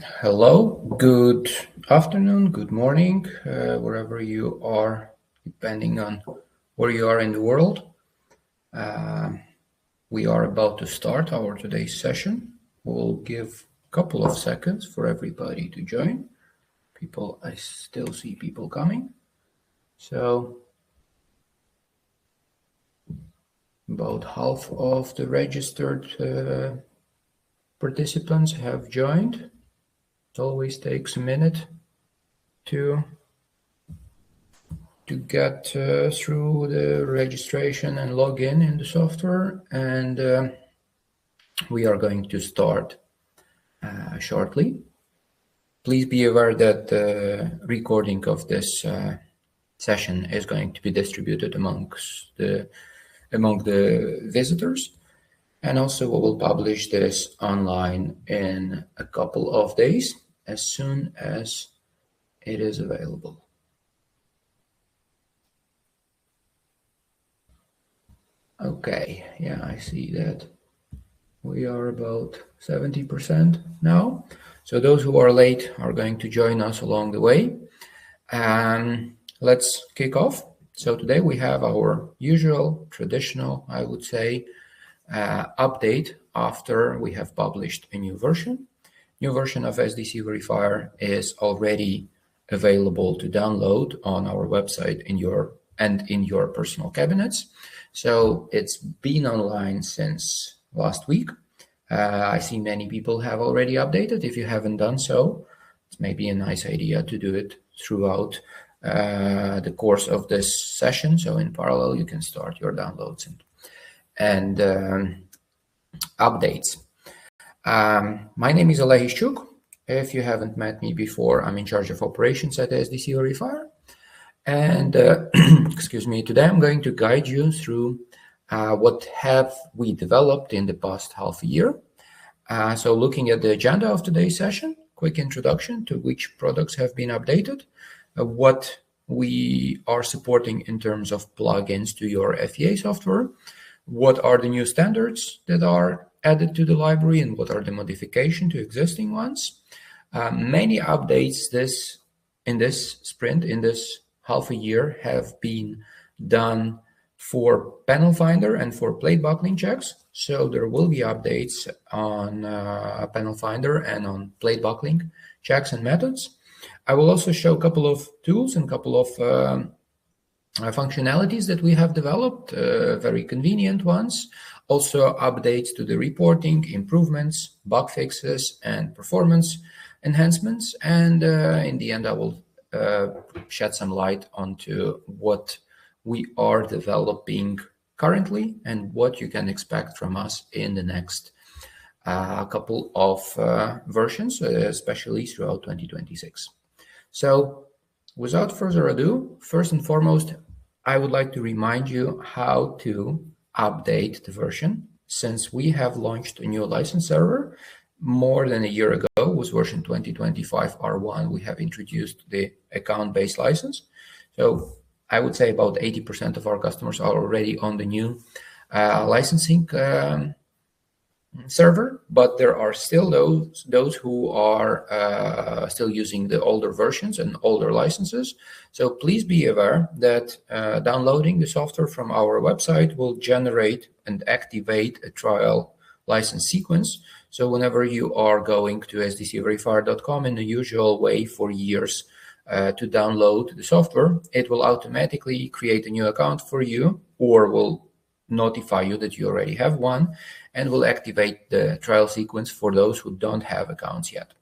Hello, good afternoon, good morning, wherever you are, depending on where you are in the world. We are about to start our today's session. We'll give a couple of seconds for everybody to join. I still see people coming. So about half of the registered participants have joined. It always takes a minute to get through the registration and log in the software, and we are going to start shortly. Please be aware that the recording of this session is going to be distributed among the visitors, and also we will publish this online in a couple of days as soon as it is available. Okay, yeah, I see that we are about 70% now. So those who are late are going to join us along the way. Let's kick off. So today we have our usual, traditional, I would say, update after we have published a new version. New version of SDC Verifier is already available to download on our website in your personal cabinets. So it's been online since last week. I see many people have already updated. If you haven't done so, it's maybe a nice idea to do it throughout the course of this session. So in parallel, you can start your downloads and updates. My name is Oleg Ishchuk. If you haven't met me before, I'm in charge of operations at SDC Verifier. And excuse me, today I'm going to guide you through what have we developed in the past half a year. So looking at the agenda of today's session, quick introduction to which products have been updated, what we are supporting in terms of plugins to your FEA software, what are the new standards that are added to the library, and what are the modifications to existing ones. Many updates in this sprint, in this half a year, have been done for panel finder and for plate buckling checks. So there will be updates on panel finder and on plate buckling checks and methods. I will also show a couple of tools and a couple of functionalities that we have developed, very convenient ones. Also updates to the reporting, improvements, bug fixes, and performance enhancements. And in the end, I will shed some light onto what we are developing currently and what you can expect from us in the next couple of versions, especially throughout 2026. So without further ado, first and foremost, I would like to remind you how to update the version. Since we have launched a new license server more than a year ago with version 2025 R1, we have introduced the account-based license. So I would say about 80% of our customers are already on the new licensing server, but there are still those who are still using the older versions and older licenses. So please be aware that downloading the software from our website will generate and activate a trial license sequence. So whenever you are going to sdcverifier.com in the usual way for years to download the software, it will automatically create a new account for you, or will notify you that you already have one, and will activate the trial sequence for those who don't have accounts yet.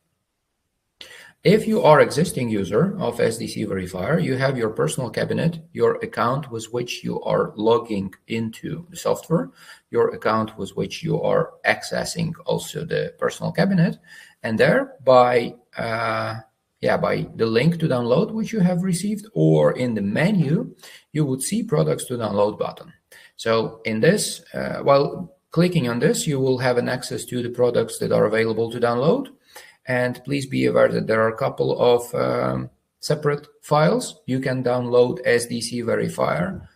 If you are an existing user of SDC Verifier, you have your personal cabinet, your account with which you are logging into the software, your account with which you are accessing also the personal cabinet, and there by the link to download which you have received, or in the menu, you would see products to download button. So in this, while clicking on this, you will have an access to the products that are available to download. And please be aware that there are a couple of separate files. You can download SDC Verifier,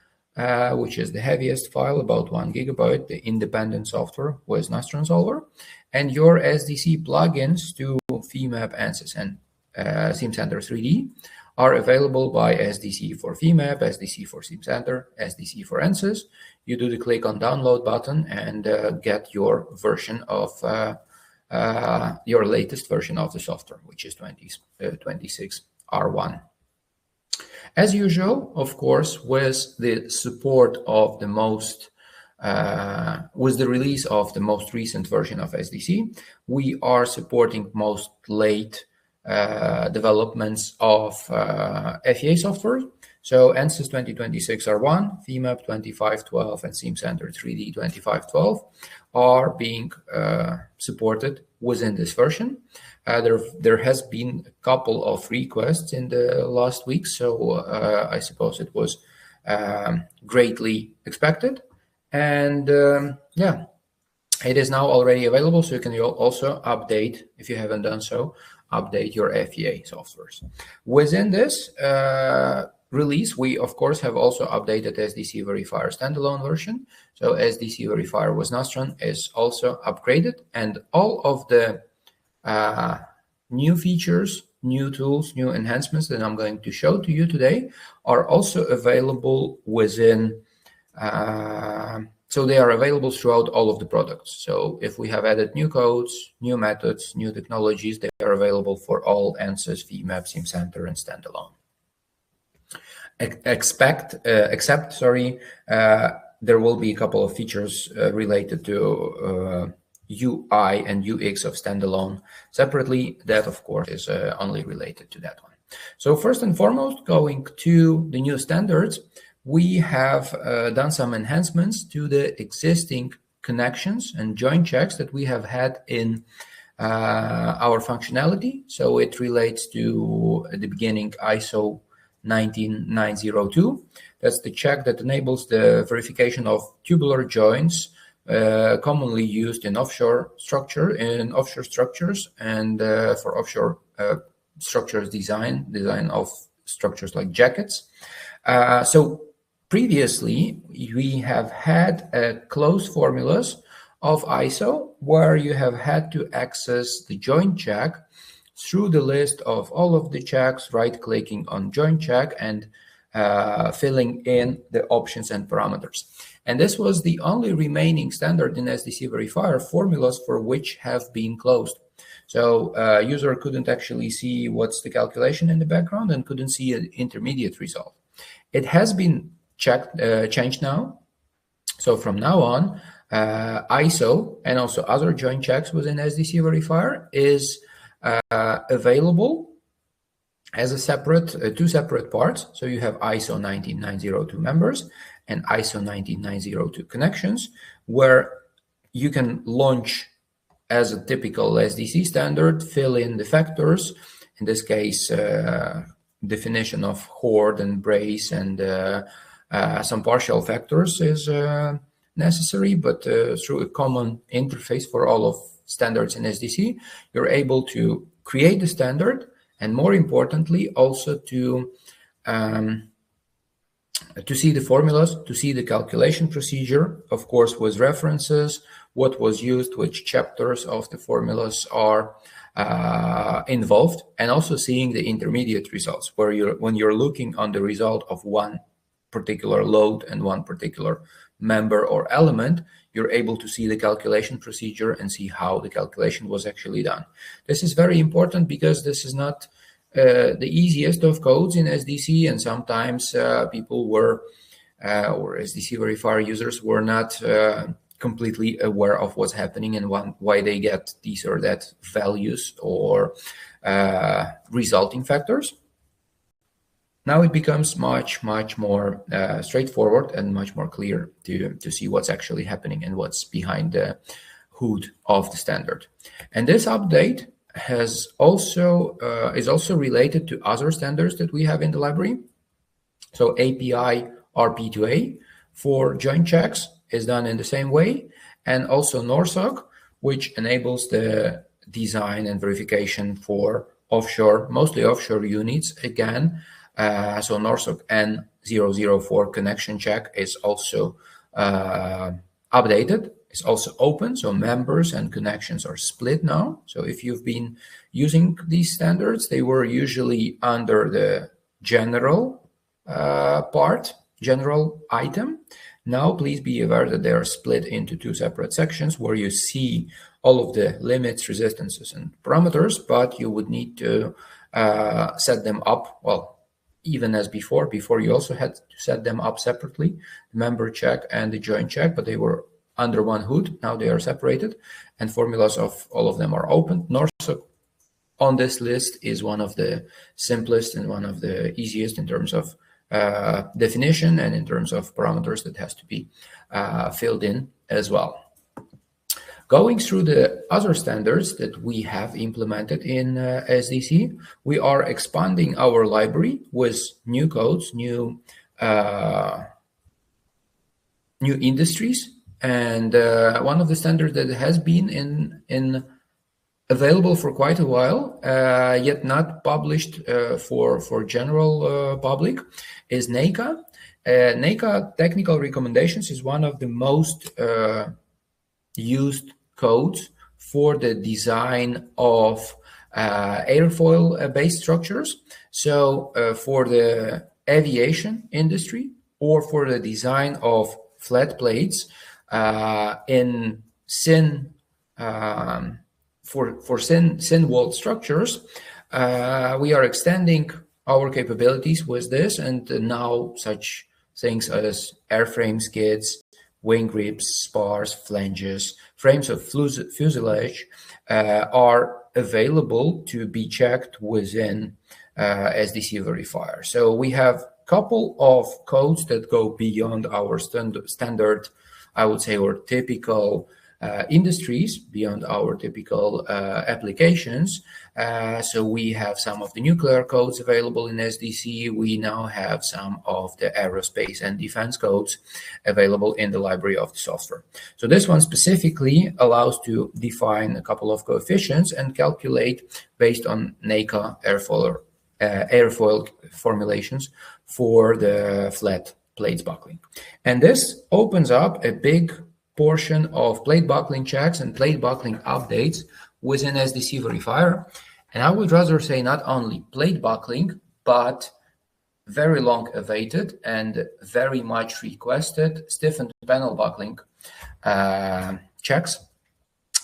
which is the heaviest file, about 1 gigabyte, the independent software with NAS Solver, and your SDC plugins to Femap, Ansys, and Simcenter 3D are available by SDC for Femap, SDC for Simcenter, SDC for Ansys. You do the click on download button and get your version of your latest version of the software, which is 26R1. As usual, of course, with the support of the with the release of the most recent version of SDC, we are supporting most late developments of FEA software. So Ansys 2026 R1, Femap 2512, and Simcenter 3D 2512 are being supported within this version. There has been a couple of requests in the last week, so I suppose it was greatly expected. And yeah, it is now already available, so you can also update, if you haven't done so, update your FEA softwares. Within this release, we of course have also updated SDC Verifier standalone version. So SDC Verifier with Nostrum is also upgraded, and all of the new features, new tools, new enhancements that I'm going to show to you today are also available within so they are available throughout all of the products. So if we have added new codes, new methods, new technologies, they are available for all Ansys, Femap, Simcenter, and Standalone. Except, there will be a couple of features related to UI and UX of Standalone separately. That, of course, is only related to that one. So first and foremost, going to the new standards, we have done some enhancements to the existing connections and join checks that we have had in our functionality. So it relates to, at the beginning, ISO 19902. That's the check that enables the verification of tubular joints commonly used in offshore structures, and for offshore structures design of structures like jackets. So previously, we have had closed formulas of ISO where you have had to access the joint check through the list of all of the checks, right-clicking on joint check and filling in the options and parameters. And this was the only remaining standard in SDC Verifier formulas for which have been closed. So user couldn't actually see what's the calculation in the background and couldn't see an intermediate result. It has been changed now. So from now on, ISO and also other joint checks within SDC Verifier is available as a separate, two separate parts. So you have ISO 19902 members and ISO 19902 connections, where you can launch as a typical SDC standard, fill in the factors, in this case, definition of hoard and brace and some partial factors is necessary, but through a common interface for all of standards in SDC, you're able to create the standard, and more importantly, also to see the formulas, to see the calculation procedure, of course, with references, what was used, which chapters of the formulas are involved, and also seeing the intermediate results, where when you're looking on the result of one particular load and one particular member or element, you're able to see the calculation procedure and see how the calculation was actually done. This is very important because this is not the easiest of codes in SDC, and sometimes people were, or SDC Verifier users were not completely aware of what's happening and why they get these or that values or resulting factors. Now it becomes much more straightforward and much more clear to see what's actually happening and what's behind the hood of the standard. And this update has also is also related to other standards that we have in the library. So API RP-C201 for joint checks is done in the same way, and also Norsok, which enables the design and verification for offshore, mostly offshore units again. So Norsok N-004 connection check is also updated is also open, so members and connections are split now. So if you've been using these standards, they were usually under the general general item. Now, please be aware that they are split into two separate sections where you see all of the limits, resistances, and parameters, but you would need to set them up, well, even as before you also had to set them up separately, the member check and the joint check, but they were under one hood. Now they are separated, and formulas of all of them are open. Norsok on this list is one of the simplest and one of the easiest in terms of definition and in terms of parameters that has to be filled in as well. Going through the other standards that we have implemented in SDC, we are expanding our library with new codes, new industries, and one of the standards that has been available for quite a while, yet not published for general public, is NACA. NACA technical recommendations is one of the most used codes for the design of airfoil-based structures. So for the aviation industry or for the design of flat plates in thin walled structures, we are extending our capabilities with this, and now such things as airframe skids, wing grips, spars, flanges, frames of fuselage are available to be checked within SDC Verifier. So we have a couple of codes that go beyond our standard, I would say, or typical industries, beyond our typical applications. So we have some of the nuclear codes available in SDC. We now have some of the aerospace and defense codes available in the library of the software. So this one specifically allows to define a couple of coefficients and calculate based on NACA airfoil formulations for the flat plates buckling. And this opens up a big portion of plate buckling checks and plate buckling updates within SDC Verifier. And I would rather say not only plate buckling, but very long awaited and very much requested stiffened panel buckling checks.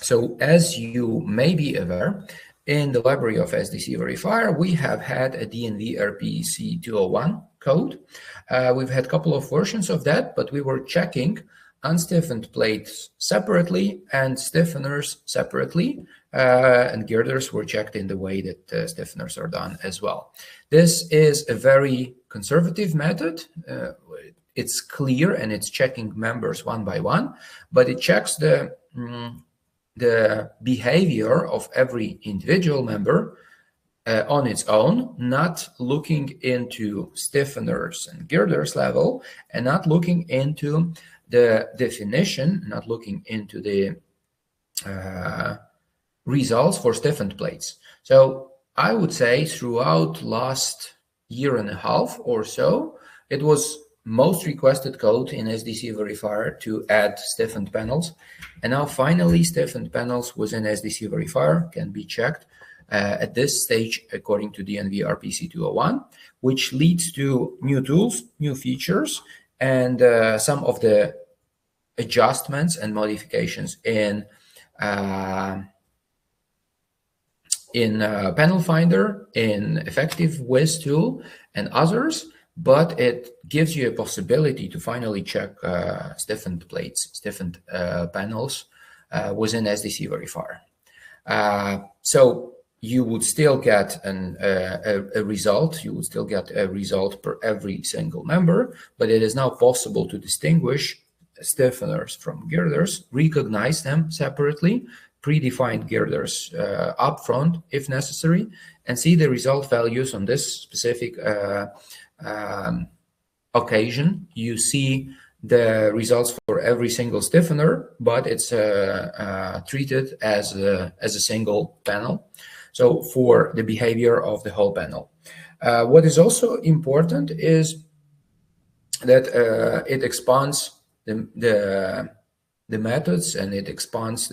So as you may be aware, in the library of SDC Verifier, we have had a DNV RP-C201 code. We've had a couple of versions of that, but we were checking unstiffened plates separately and stiffeners separately, and girders were checked in the way that stiffeners are done as well. This is a very conservative method. It's clear and it's checking members one by one, but it checks the behavior of every individual member on its own, not looking into stiffeners and girders level, and not looking into the definition, not looking into the results for stiffened plates. So I would say throughout last year and a half or so, it was most requested code in SDC Verifier to add stiffened panels. And now finally stiffened panels within SDC Verifier can be checked at this stage according to DNV RP-C201, which leads to new tools, new features, and some of the adjustments and modifications in Panel Finder, in Effective Wiz tool, and others. But it gives you a possibility to finally check stiffened plates, stiffened panels within SDC Verifier. So you would still get a result. You would still get a result per every single member, but it is now possible to distinguish stiffeners from girders, recognize them separately, predefined girders upfront if necessary, and see the result values on this specific occasion. You see the results for every single stiffener, but it's treated as a single panel. So for the behavior of the whole panel. What is also important is that it expands the the methods, and it expands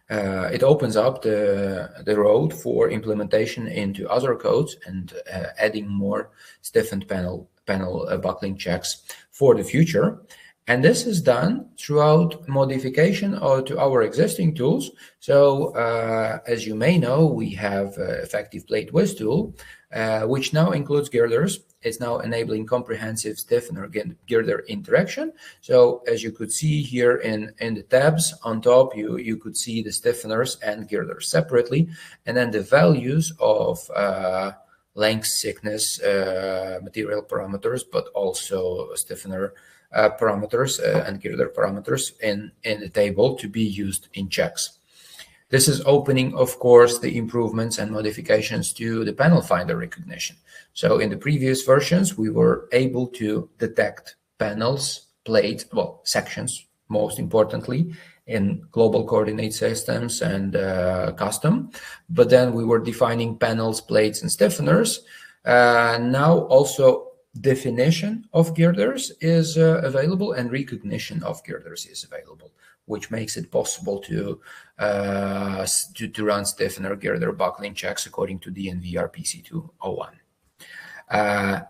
it opens up the road for implementation into other codes and adding more stiffened panel buckling checks for the future. And this is done throughout modification to our existing tools. So as you may know, we have effective plate whiz tool, which now includes girders. It's now enabling comprehensive stiffener girder interaction. So as you could see here in the tabs on top, you could see the stiffeners and girders separately, and then the values of length, thickness, material parameters, but also stiffener parameters and girder parameters in the table to be used in checks. This is opening, of course, the improvements and modifications to the panel finder recognition. So in the previous versions, we were able to detect panels, plates, well, sections, most importantly, in global coordinate systems and custom. But then we were defining panels, plates, and stiffeners. Now also definition of girders is available, and recognition of girders is available, which makes it possible to run stiffener girder buckling checks according to DNV RP-C201.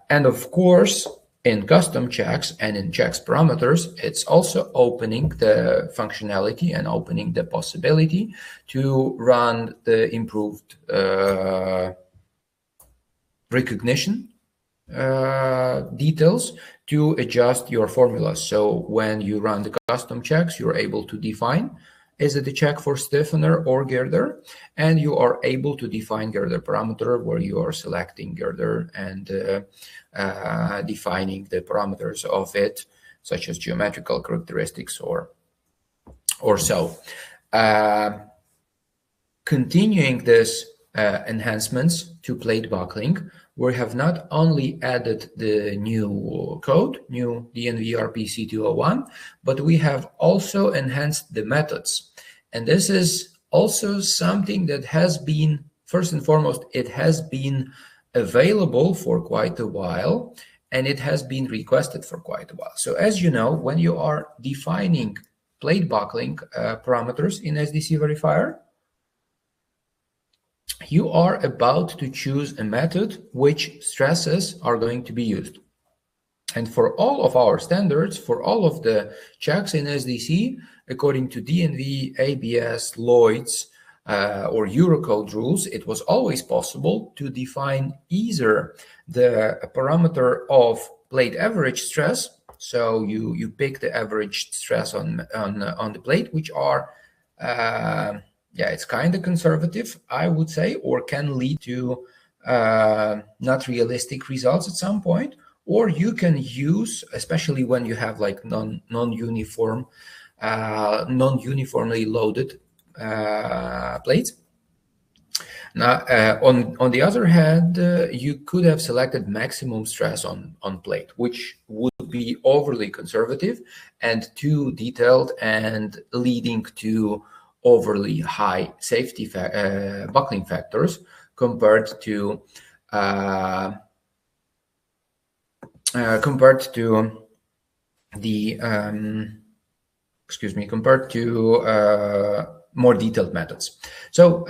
And of course, in custom checks and in checks parameters, it's also opening the functionality and opening the possibility to run the improved recognition details to adjust your formulas. So when you run the custom checks, you're able to define, is it a check for stiffener or girder? And you are able to define girder parameter where you are selecting girder and defining the parameters of it, such as geometrical characteristics or so. Continuing this enhancements to plate buckling, we have not only added the new code, new DNV RP-C201, but we have also enhanced the methods. And this is also something that has been, first and foremost, it has been available for quite a while, and it has been requested for quite a while. So as you know, when you are defining plate buckling parameters in SDC Verifier, you are about to choose a method which stresses are going to be used. And for all of our standards, for all of the checks in SDC, according to DNV, ABS, Lloyd's, or Eurocode rules, it was always possible to define either the parameter of plate average stress. So you pick the average stress on the plate, which are yeah, it's kind of conservative, I would say, or can lead to not realistic results at some point. Or you can use, especially when you have like non-uniformly loaded plates. Now, on the other hand, you could have selected maximum stress on plate, which would be overly conservative and too detailed and leading to overly high safety buckling factors compared to more detailed methods. So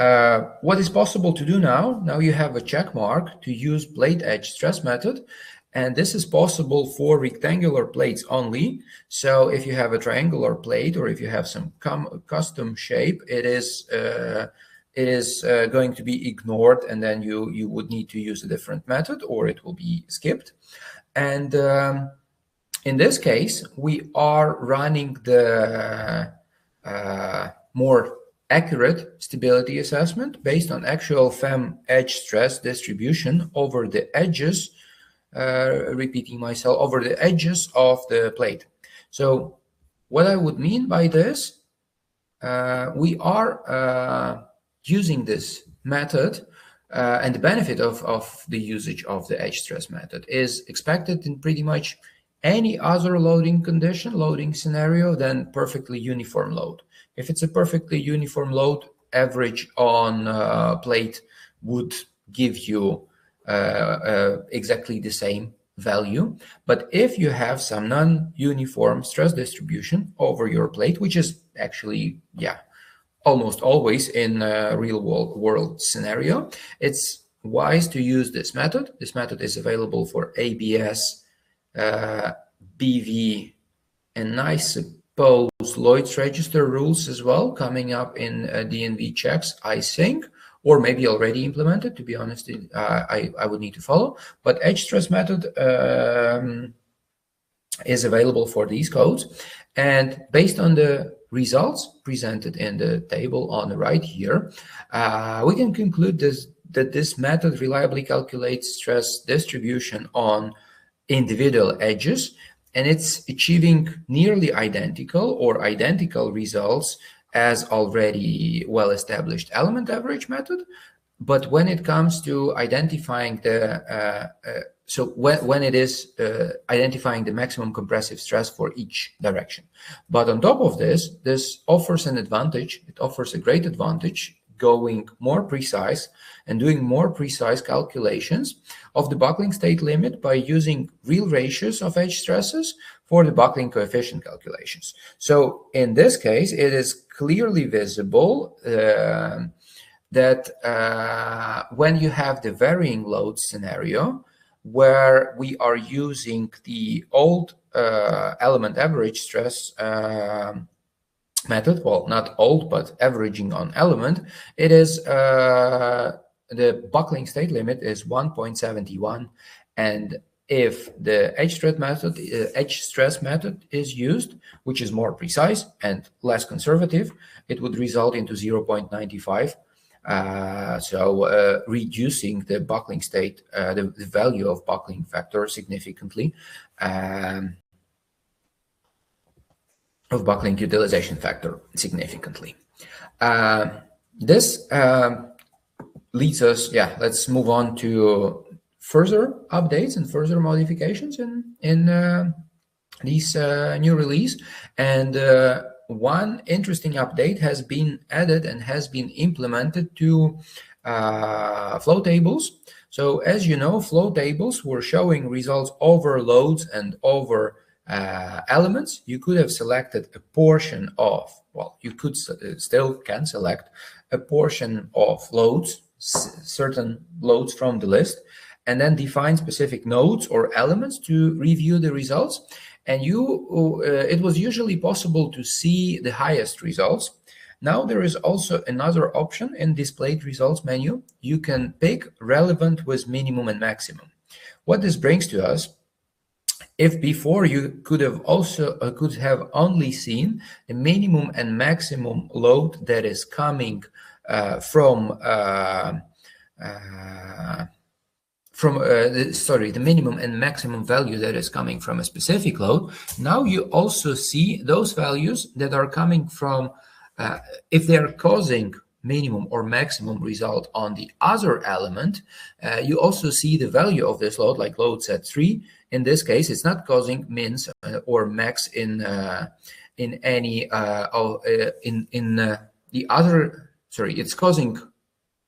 what is possible to do now? Now you have a check mark to use plate edge stress method, and this is possible for rectangular plates only. So if you have a triangular plate or if you have some custom shape, it is going to be ignored, and then you would need to use a different method, or it will be skipped. And in this case, we are running the more accurate stability assessment based on actual FEM edge stress distribution over the edges, repeating myself, over the edges of the plate. So what I would mean by this, we are using this method, and the benefit of the usage of the edge stress method is expected in pretty much any other loading condition, loading scenario than perfectly uniform load. If it's a perfectly uniform load, average on plate would give you exactly the same value. But if you have some non-uniform stress distribution over your plate, which is actually, yeah, almost always in a real world scenario, it's wise to use this method. This method is available for ABS, BV, and I suppose Lloyd's Register rules as well, coming up in DNV checks, I think, or maybe already implemented. To be honest, I would need to follow. But edge stress method is available for these codes. And based on the results presented in the table on the right here, we can conclude that this method reliably calculates stress distribution on individual edges, and it's achieving nearly identical or identical results as already well-established element average method. But when it comes to identifying the when it is identifying the maximum compressive stress for each direction. But on top of this, this offers an advantage. It offers a great advantage going more precise and doing more precise calculations of the buckling state limit by using real ratios of edge stresses for the buckling coefficient calculations. So in this case, it is clearly visible that when you have the varying load scenario, where we are using the old element average stress method, well, not old, but averaging on element, it is the buckling state limit is 1.71, and if the edge stress method is used, which is more precise and less conservative, it would result into 0.95. So reducing the buckling state, the value of buckling factor significantly, of buckling utilization factor significantly. This leads us, let's move on to further updates and further modifications in this new release. And one interesting update has been added and has been implemented to flow tables. So as you know, flow tables were showing results over loads and over elements. You could have selected a portion of, well, you could still can select a portion of loads, certain loads from the list, and then define specific nodes or elements to review the results. And it was usually possible to see the highest results. Now there is also another option in displayed results menu. You can pick relevant with minimum and maximum. What this brings to us, if before you could have only seen the minimum and maximum load that is coming from the minimum and maximum value that is coming from a specific load. Now you also see those values that are coming from, if they are causing minimum or maximum result on the other element, you also see the value of this load, like load set 3. In this case, it's not causing mins or max in any the other. Sorry, it's causing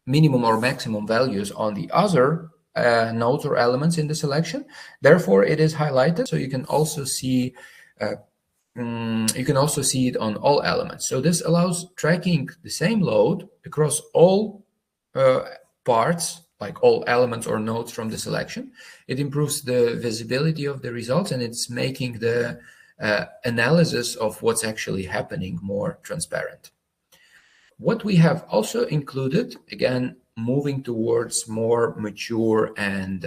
minimum or maximum values on the other nodes or elements in the selection. Therefore, it is highlighted, so you can also see it on all elements. So this allows tracking the same load across all parts, like all elements or nodes from the selection. It improves the visibility of the results, and it's making the analysis of what's actually happening more transparent. What we have also included, again, moving towards more mature and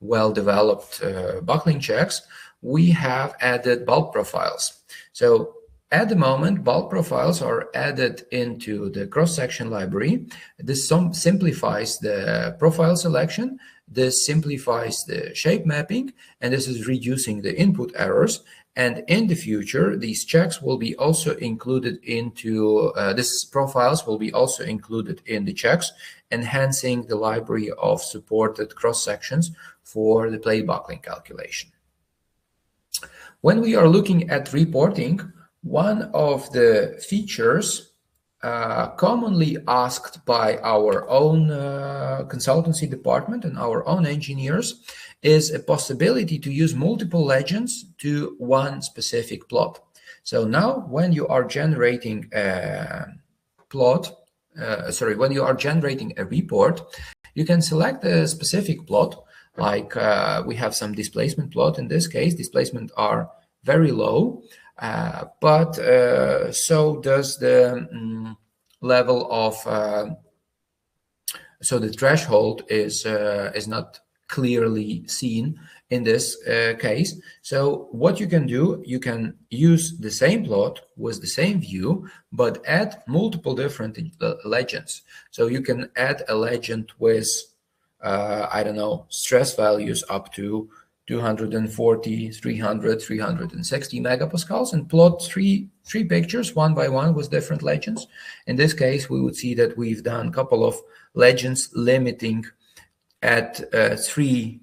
well-developed buckling checks, we have added bulk profiles. So at the moment, bulk profiles are added into the cross-section library. This simplifies the profile selection, this simplifies the shape mapping, and this is reducing the input errors. And in the future, these checks will be also included into, these profiles will be also included in the checks, enhancing the library of supported cross-sections for the plate buckling calculation. When we are looking at reporting, one of the features commonly asked by our own consultancy department and our own engineers is a possibility to use multiple legends to one specific plot. So now when you are generating a plot, when you are generating a report, you can select a specific plot, like we have some displacement plot. In this case, displacement are very low, but so does the level of, so the threshold is not clearly seen in this case. So what you can do, you can use the same plot with the same view, but add multiple different legends. So you can add a legend with, I don't know, stress values up to 240, 300, 360 megapascals, and plot three pictures one by one with different legends. In this case, we would see that we've done a couple of legends limiting at 3,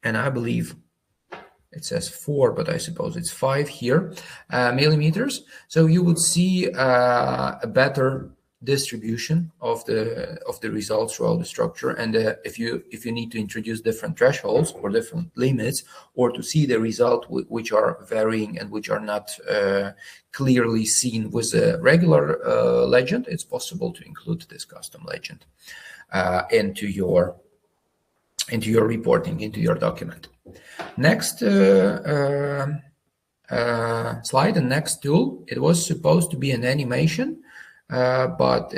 and I believe it says 4, but I suppose it's 5 here, millimeters. So you would see a better distribution of the results throughout the structure. And if you need to introduce different thresholds or different limits, or to see the result which are varying and which are not clearly seen with a regular legend, it's possible to include this custom legend into your reporting, into your document. Next slide and next tool, it was supposed to be an animation, but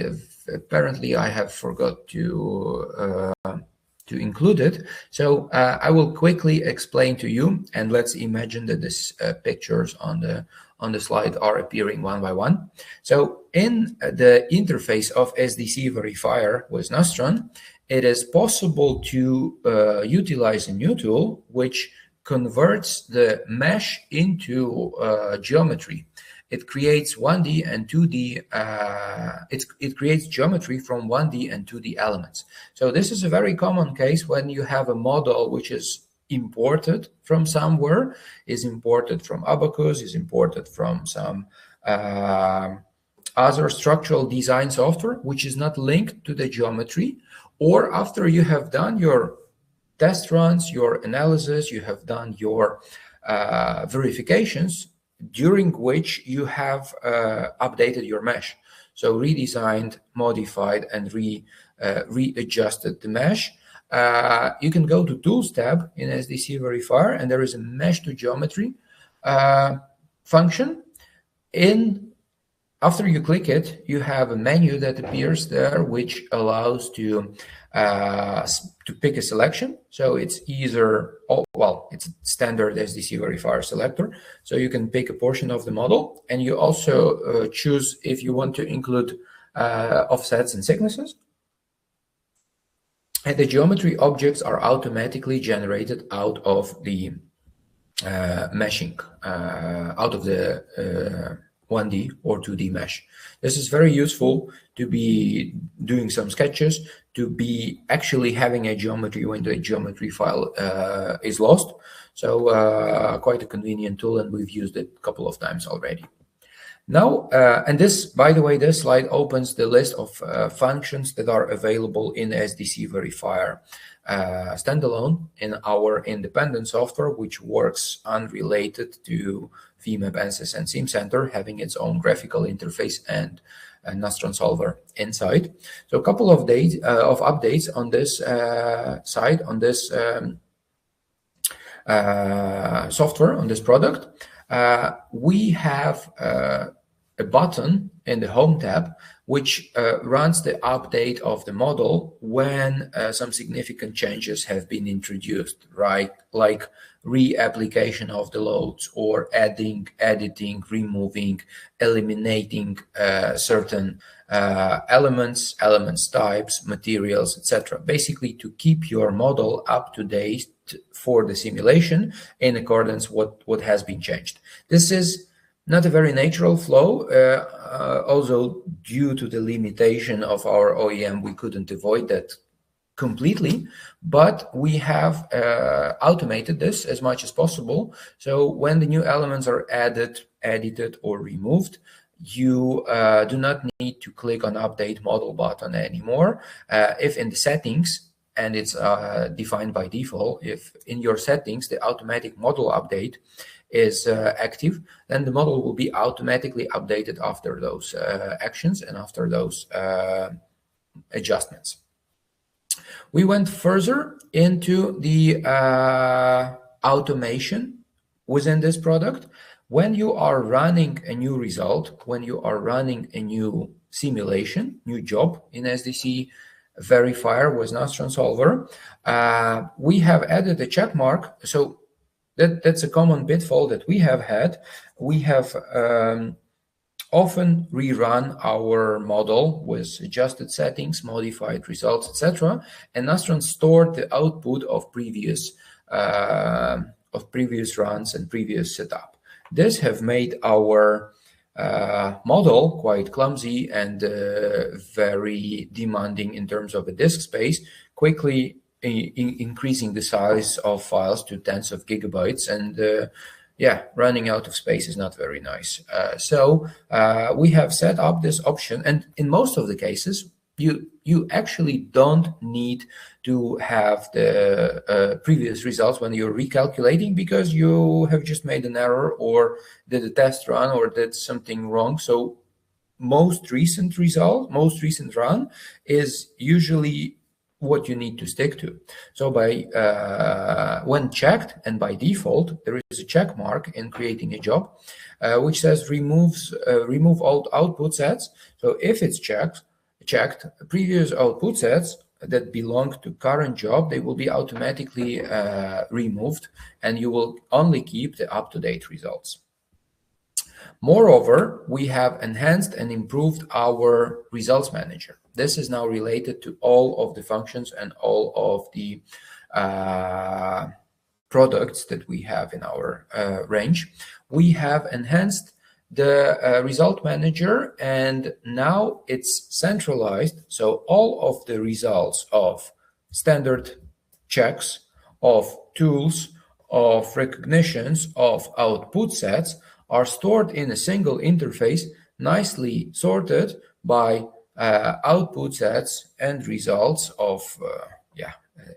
apparently I have forgot to include it. So I will quickly explain to you, and let's imagine that these pictures on the slide are appearing one by one. So in the interface of SDC Verifier with Nostron, it is possible to utilize a new tool which converts the mesh into geometry. It creates 1D and 2D. It creates geometry from 1D and 2D elements. So this is a very common case when you have a model which is imported from somewhere, is imported from Abacus, is imported from some other structural design software, which is not linked to the geometry. Or after you have done your test runs, your analysis, you have done your verifications, during which you have updated your mesh. So redesigned, modified, and readjusted the mesh. You can go to Tools tab in SDC Verifier, and there is a Mesh to Geometry function. After you click it, you have a menu that appears there, which allows to pick a selection. So it's either, it's a standard SDC Verifier selector. So you can pick a portion of the model, and you also choose if you want to include offsets and thicknesses. And the geometry objects are automatically generated out of the meshing, out of the 1D or 2D mesh. This is very useful to be doing some sketches, to be actually having a geometry when the geometry file is lost. So quite a convenient tool, and we've used it a couple of times already. Now, and this, by the way, this slide opens the list of functions that are available in SDC Verifier standalone in our independent software, which works unrelated to Femap, Ansys, and Simcenter, having its own graphical interface and a Nostron solver inside. So a couple of days of updates on this side, on this software, on this product. We have a button in the Home tab which runs the update of the model when some significant changes have been introduced, right? Like reapplication of the loads, or adding, editing, removing, eliminating certain elements, types, materials, etc. Basically to keep your model up to date for the simulation in accordance with what has been changed. This is not a very natural flow, also due to the limitation of our OEM, we couldn't avoid that completely, but we have automated this as much as possible. So when the new elements are added, edited, or removed, you do not need to click on update model button anymore. If in the settings, and it's defined by default, if in your settings the automatic model update is active, then the model will be automatically updated after those actions and after those adjustments. We went further into the automation within this product. When you are running a new result, when you are running a new simulation, new job in SDC Verifier with Norsok Solver, we have added a check mark. So that's a common pitfall that we have had. We have often rerun our model with adjusted settings, modified results, etc., and Norsok stored the output of previous runs and previous setup. This have made our model quite clumsy and very demanding in terms of a disk space, quickly increasing the size of files to tens of gigabytes, and yeah, running out of space is not very nice. So we have set up this option, and in most of the cases, you actually don't need to have the previous results when you're recalculating, because you have just made an error or did a test run or did something wrong. So most recent run is usually what you need to stick to. So by when checked, and by default, there is a check mark in creating a job, which says remove all output sets. So if it's checked, previous output sets that belong to current job, they will be automatically removed, and you will only keep the up-to-date results. Moreover, we have enhanced and improved our results manager. This is now related to all of the functions and all of the products that we have in our range. We have enhanced the result manager, and now it's centralized. So all of the results of standard checks, of tools, of recognitions, of output sets are stored in a single interface, nicely sorted by output sets and results of,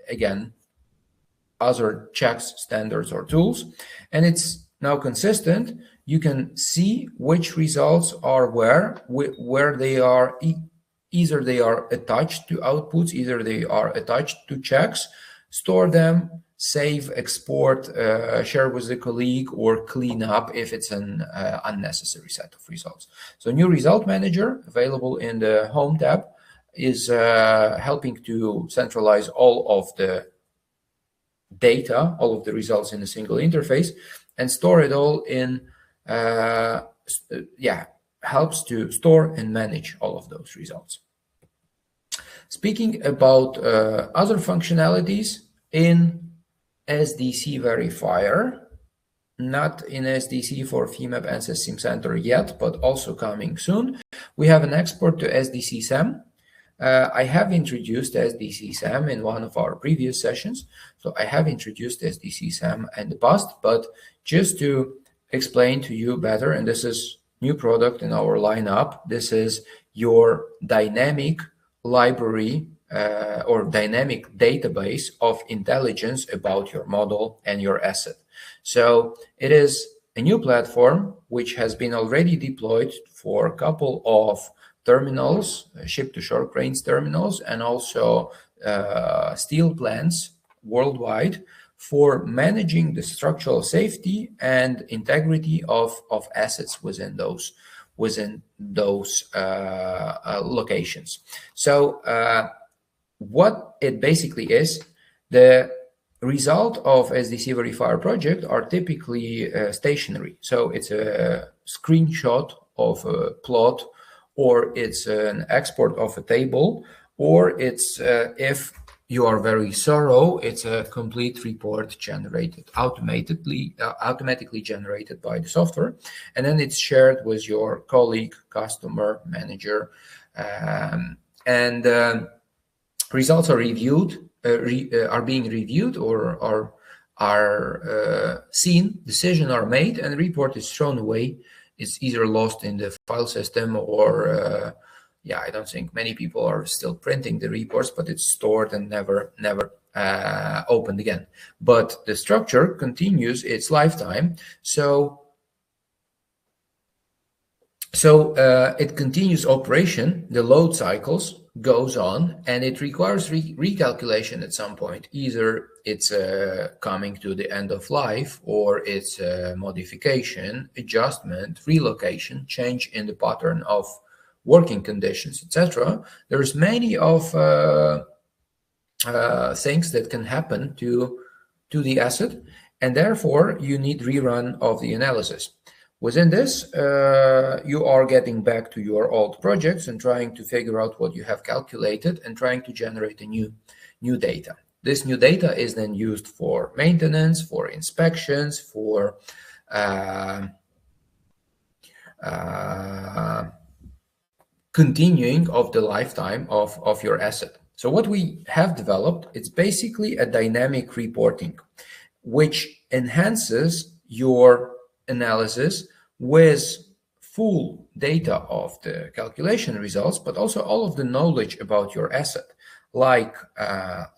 again, other checks, standards, or tools. And it's now consistent. You can see which results are where they are, either they are attached to outputs, either they are attached to checks. Store them, save, export, share with a colleague, or clean up if it's an unnecessary set of results. So new result manager available in the home tab is helping to centralize all of the data, all of the results in a single interface, and store it all in helps to store and manage all of those results. Speaking about other functionalities in SDC Verifier, not in SDC for Femap, Ansys, Simcenter yet, but also coming soon, we have an export to SDC SAM. I have introduced SDC SAM in one of our previous sessions, so I have introduced SDC SAM in the past, but just to explain to you better, and this is new product in our lineup, this is your dynamic library or dynamic database of intelligence about your model and your asset. So it is a new platform which has been already deployed for a couple of terminals, ship-to-shore cranes terminals, and also steel plants worldwide for managing the structural safety and integrity of assets within those locations. So what it basically is, the result of SDC Verifier project are typically stationary. So it's a screenshot of a plot, or it's an export of a table, or it's if you are very thorough, it's a complete report generated automatically generated by the software, and then it's shared with your colleague, customer, manager, and results are reviewed, are being reviewed, or are seen. Decisions are made, and report is thrown away it's either lost in the file system or yeah, I don't think many people are still printing the reports, but it's stored and never opened again. But the structure continues its lifetime, so it continues operation, the load cycles goes on, and it requires recalculation at some point. Either it's coming to the end of life, or it's modification, adjustment, relocation, change in the pattern of working conditions, etc. There's many of things that can happen to the asset, and therefore you need rerun of the analysis. Within this, you are getting back to your old projects and trying to figure out what you have calculated and trying to generate a new data. This new data is then used for maintenance, for inspections, for continuing of the lifetime of your asset. So what we have developed, it's basically a dynamic reporting, which enhances your analysis with full data of the calculation results, but also all of the knowledge about your asset, like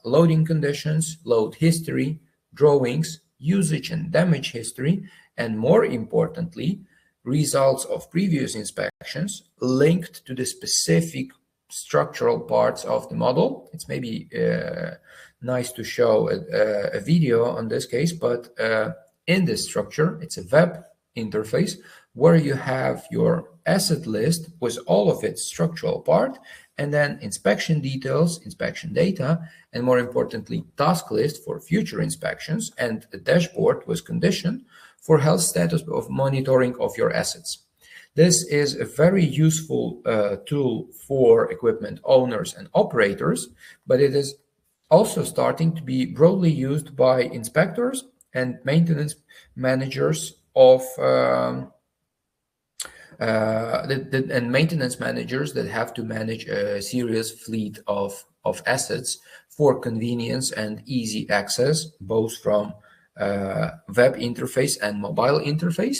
loading conditions, load history, drawings, usage and damage history, and more importantly, results of previous inspections linked to the specific structural parts of the model. It's maybe nice to show a video on this case, but in this structure, it's a web interface where you have your asset list with all of its structural part, and then inspection details, inspection data, and more importantly, task list for future inspections, and a dashboard with condition for health status of monitoring of your assets. This is a very useful tool for equipment owners and operators, but it is also starting to be broadly used by inspectors and maintenance managers of and maintenance managers that have to manage a serious fleet of assets for convenience and easy access, both from web interface and mobile interface.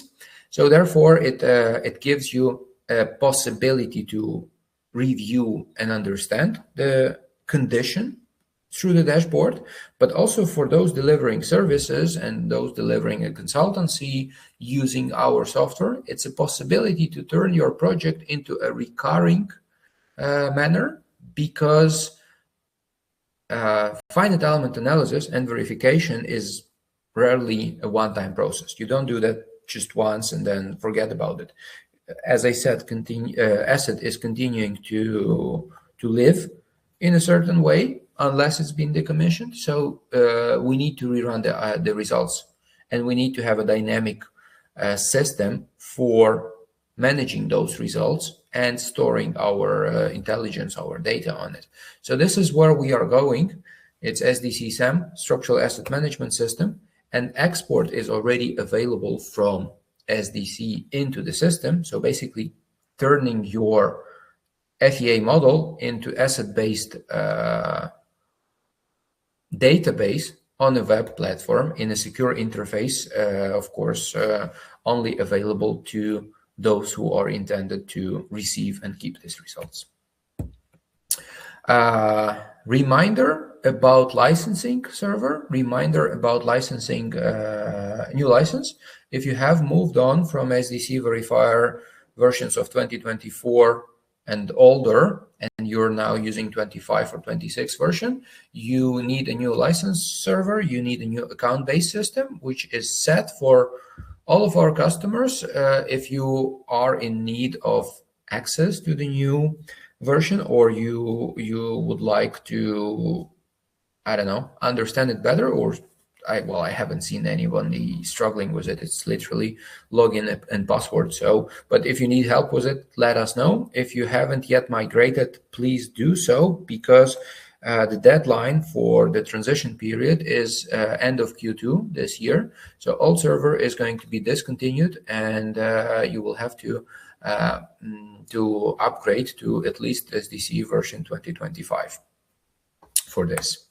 So therefore, it gives you a possibility to review and understand the condition through the dashboard, but also for those delivering services and those delivering a consultancy using our software, it's a possibility to turn your project into a recurring manner, because finite element analysis and verification is rarely a one-time process. You don't do that just once and then forget about it. As I said, asset is continuing to live in a certain way unless it's been decommissioned. So we need to rerun the results, and we need to have a dynamic system for managing those results and storing our intelligence, our data on it. So this is where we are going. It's SDC SAM, Structural Asset Management System, and export is already available from SDC into the system. So basically turning your FEA model into asset-based database on a web platform in a secure interface, of course, only available to those who are intended to receive and keep these results. Reminder about licensing server, reminder about licensing new license. If you have moved on from SDC Verifier versions of 2024 and older, and you're now using 25 or 26 version, you need a new license server, you need a new account-based system, which is set for all of our customers. If you are in need of access to the new version, or you would like to, I don't know, understand it better, or I haven't seen anybody struggling with it. It's literally login and password. So, but if you need help with it, let us know. If you haven't yet migrated, please do so, because the deadline for the transition period is end of Q2 this year. So old server is going to be discontinued, and you will have to upgrade to at least SDC version 2025 for this.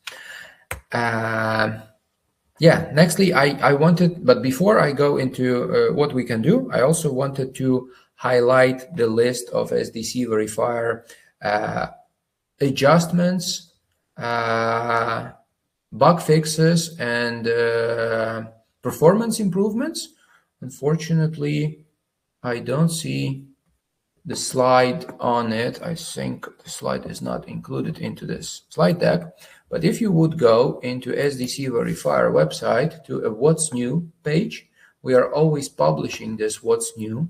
Yeah, nextly, I wanted, but before I go into what we can do, I also wanted to highlight the list of SDC Verifier adjustments, bug fixes, and performance improvements. Unfortunately, I don't see the slide on it. I think the slide is not included into this slide deck. But if you would go into SDC Verifier website to a What's New page, we are always publishing this What's New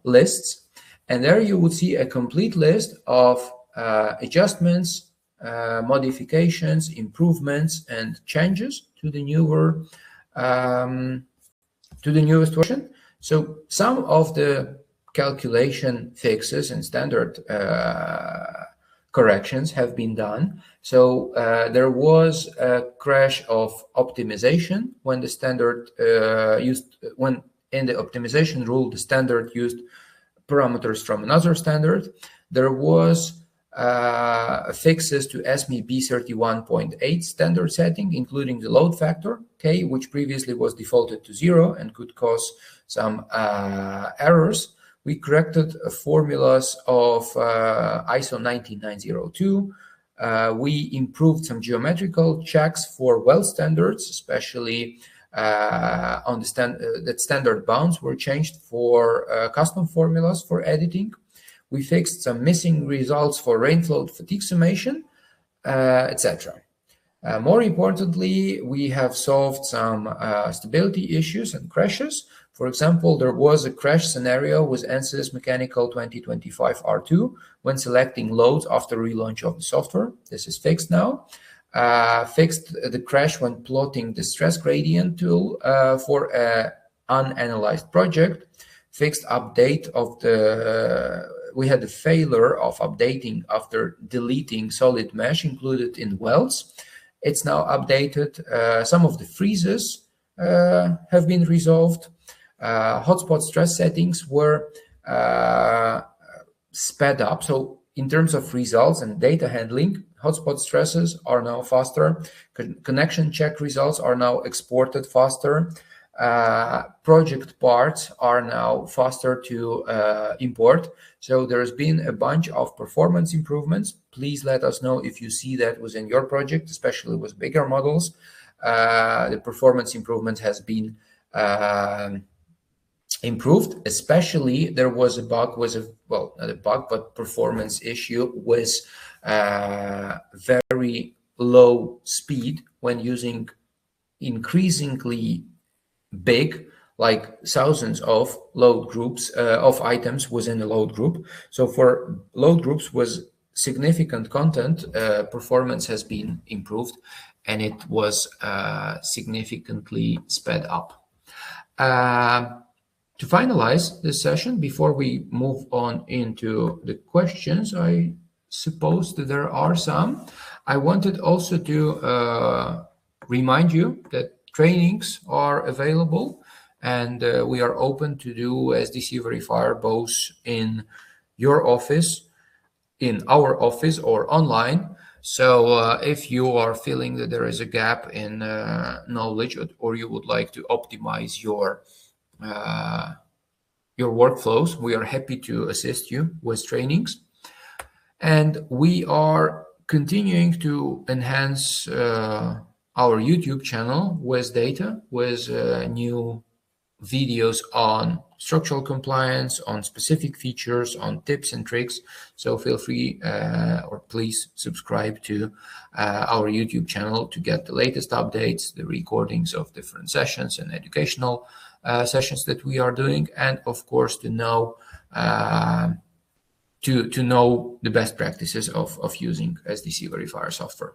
lists. And there you would see a complete list of adjustments, modifications, improvements, and changes to the newer to the newest version. So some of the calculation fixes and standard corrections have been done. So there was a crash of optimization when the standard when in the optimization rule, the standard used parameters from another standard. There was fixes to SME B31.8 standard setting, including the load factor, K, which previously was defaulted to 0 and could cause some errors. We corrected formulas of ISO 19902. We improved some geometrical checks for well standards, especially on the that standard bounds were changed for custom formulas for editing. We fixed some missing results for rainflow fatigue summation, etc. More importantly, we have solved some stability issues and crashes. For example, there was a crash scenario with Ansys Mechanical 2025 R2 when selecting loads after relaunch of the software. This is fixed now. Fixed the crash when plotting the stress gradient tool for an unanalyzed project. Fixed update of the we had a failure of updating after deleting solid mesh included in welds. It's now updated. Some of the freezes have been resolved. Hotspot stress settings were sped up. So in terms of results and data handling, hotspot stresses are now faster. Connection check results are now exported faster. Project parts are now faster to import. So there's been a bunch of performance improvements. Please let us know if you see that within your project, especially with bigger models. The performance improvement has been improved. Especially there was a bug, well, not a bug, but performance issue with very low speed when using increasingly big, like thousands of load groups of items within a load group. So for load groups with significant content, performance has been improved, and it was significantly sped up. To finalize this session, before we move on into the questions, I suppose that there are some. I wanted also to remind you that trainings are available, and we are open to do SDC Verifier both in your office, in our office, or online. So if you are feeling that there is a gap in knowledge, or you would like to optimize your workflows, we are happy to assist you with trainings. And we are continuing to enhance our YouTube channel with data, with new videos on structural compliance, on specific features, on tips and tricks. So feel free or please subscribe to our YouTube channel to get the latest updates, the recordings of different sessions and educational sessions that we are doing, and of course to know to know the best practices of using SDC Verifier software.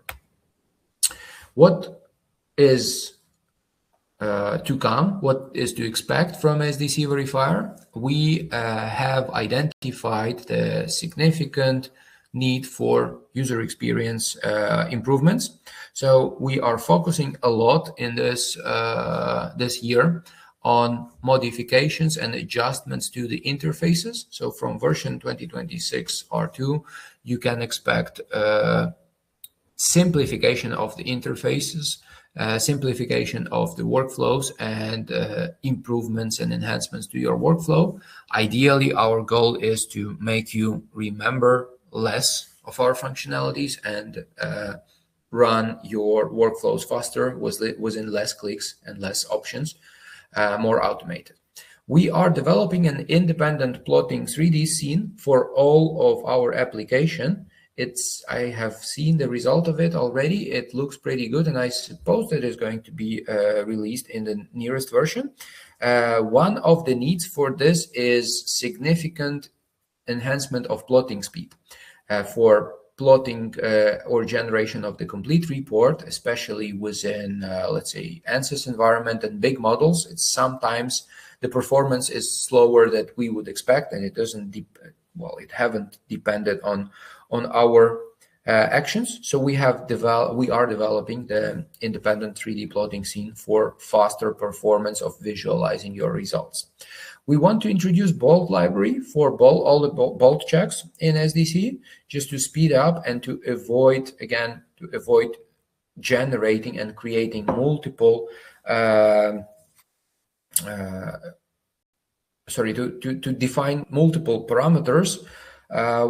What is to come, what is to expect from SDC Verifier? We have identified the significant need for user experience improvements. So we are focusing a lot in this this year on modifications and adjustments to the interfaces. So from version 2026 R2, you can expect simplification of the interfaces, simplification of the workflows, and improvements and enhancements to your workflow. Ideally, our goal is to make you remember less of our functionalities and run your workflows faster within less clicks and less options, more automated. We are developing an independent plotting 3D scene for all of our application. I have seen the result of it already. It looks pretty good, and I suppose that is going to be released in the nearest version. One of the needs for this is significant enhancement of plotting speed for plotting or generation of the complete report, especially within, let's say, Ansys environment and big models. It's sometimes the performance is slower than we would expect, and it doesn't, it haven't depended on our actions. So we are developing the independent 3D plotting scene for faster performance of visualizing your results. We want to introduce bolt library for all the bolt checks in SDC, just to speed up and to avoid generating and creating multiple to define multiple parameters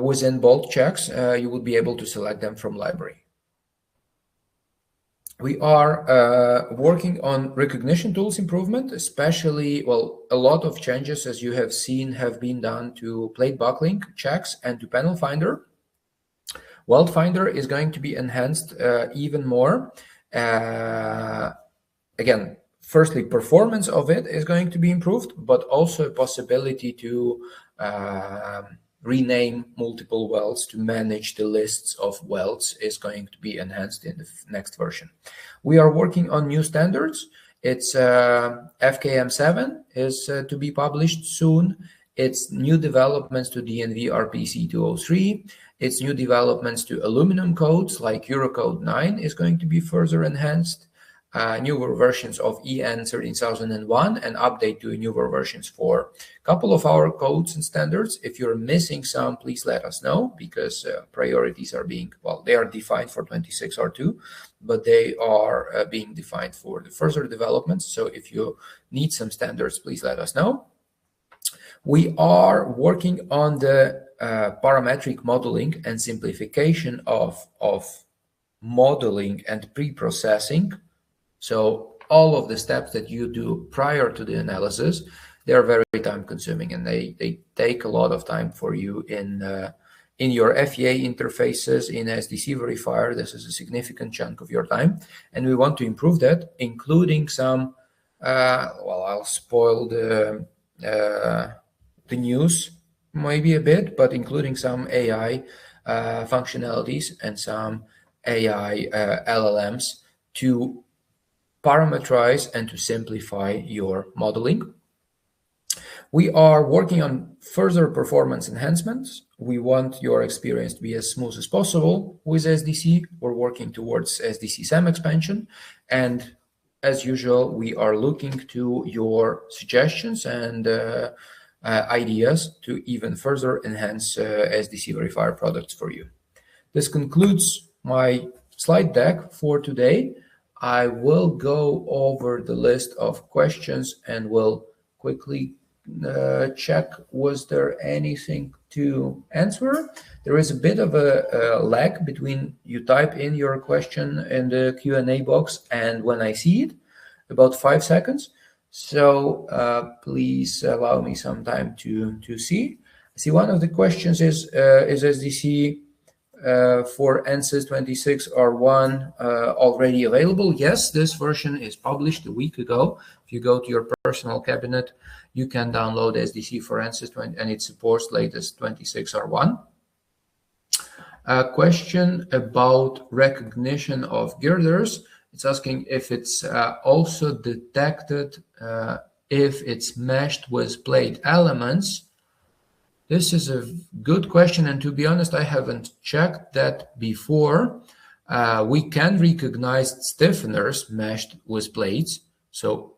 within bolt checks. You would be able to select them from library. We are working on recognition tools improvement, especially, a lot of changes, as you have seen, have been done to plate buckling checks and to panel finder. Weld finder is going to be enhanced even more. Again, firstly, performance of it is going to be improved, but also a possibility to rename multiple welds to manage the lists of welds is going to be enhanced in the next version. We are working on new standards. It's FKM7 is to be published soon. It's new developments to DNV RP-C203. It's new developments to aluminum codes like Eurocode 9 is going to be further enhanced. Newer versions of EN 13001 and update to newer versions for a couple of our codes and standards. If you're missing some, please let us know, because priorities are being, they are defined for 26R2, but they are being defined for the further developments. So if you need some standards, please let us know. We are working on the parametric modeling and simplification of modeling and pre-processing. So all of the steps that you do prior to the analysis, they're very time consuming, and they take a lot of time for you in your FEA interfaces in SDC Verifier. This is a significant chunk of your time, and we want to improve that, including some, I'll spoil the news maybe a bit, but including some AI functionalities and some AI LLMs to parameterize and to simplify your modeling. We are working on further performance enhancements. We want your experience to be as smooth as possible with SDC. We're working towards SDC SAM expansion. And as usual, we are looking to your suggestions and ideas to even further enhance SDC Verifier products for you. This concludes my slide deck for today. I will go over the list of questions and will quickly check, was there anything to answer? There is a bit of a lag between you type in your question in the Q&A box and when I see it, about 5 seconds. So please allow me some time to see. I see one of the questions is SDC for Ansys 26R1 already available? Yes, this version is published a week ago. If you go to your personal cabinet, you can download SDC for Ansys 20, and it supports latest 26R1. A question about recognition of girders. It's asking if it's also detected if it's meshed with plate elements. This is a good question, and to be honest, I haven't checked that before. We can recognize stiffeners meshed with plates. So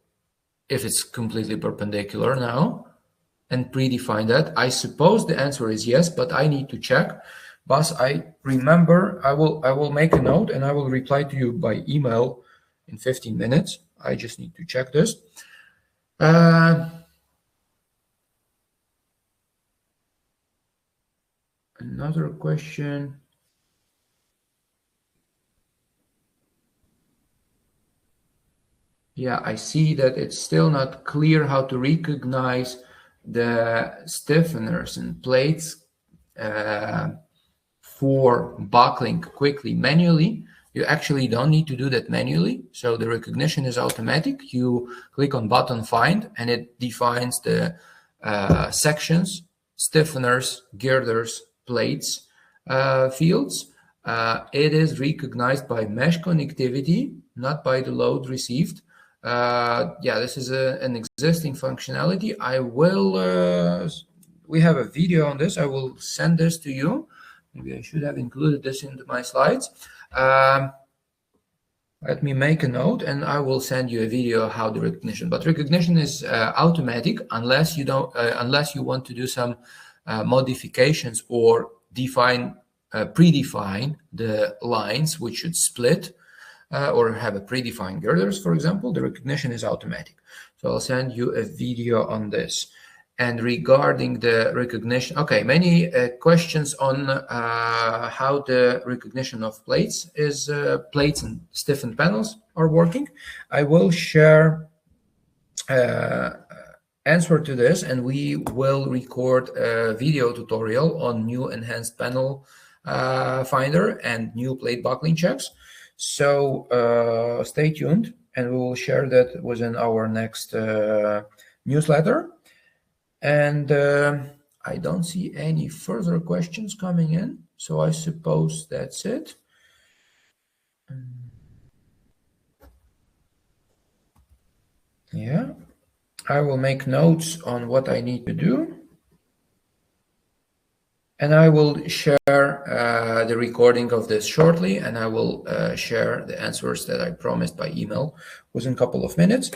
if it's completely perpendicular now and predefine that, I suppose the answer is yes, but I need to check Bas, I remember, I will make a note and I will reply to you by email in 15 minutes. I just need to check this. Another question. Yeah, I see that it's still not clear how to recognize the stiffeners and plates for buckling quickly manually. You actually don't need to do that manually. So the recognition is automatic. You click on button find and it defines the sections, stiffeners, girders, plates fields. It is recognized by mesh connectivity, not by the load received. Yeah, this is an existing functionality. I will, we have a video on this. I will send this to you. Maybe I should have included this into my slides. Let me make a note and I will send you a video how the recognition, but recognition is automatic unless you don't, unless you want to do some modifications or predefine the lines which should split or have a predefined girders, for example. The recognition is automatic. So I'll send you a video on this. And regarding the recognition, okay, many questions on how the recognition of plates is, plates and stiffened panels are working. I will share answer to this, and we will record a video tutorial on new enhanced panel finder and new plate buckling checks. So stay tuned, and we will share that within our next newsletter. And I don't see any further questions coming in, so I suppose that's it. Yeah, I will make notes on what I need to do. And I will share the recording of this shortly, and I will share the answers that I promised by email within a couple of minutes.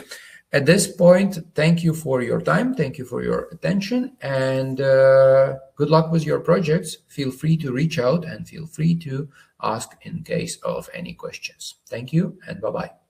At this point, thank you for your time. Thank you for your attention, and good luck with your projects. Feel free to reach out and feel free to ask in case of any questions. Thank you, and bye-bye.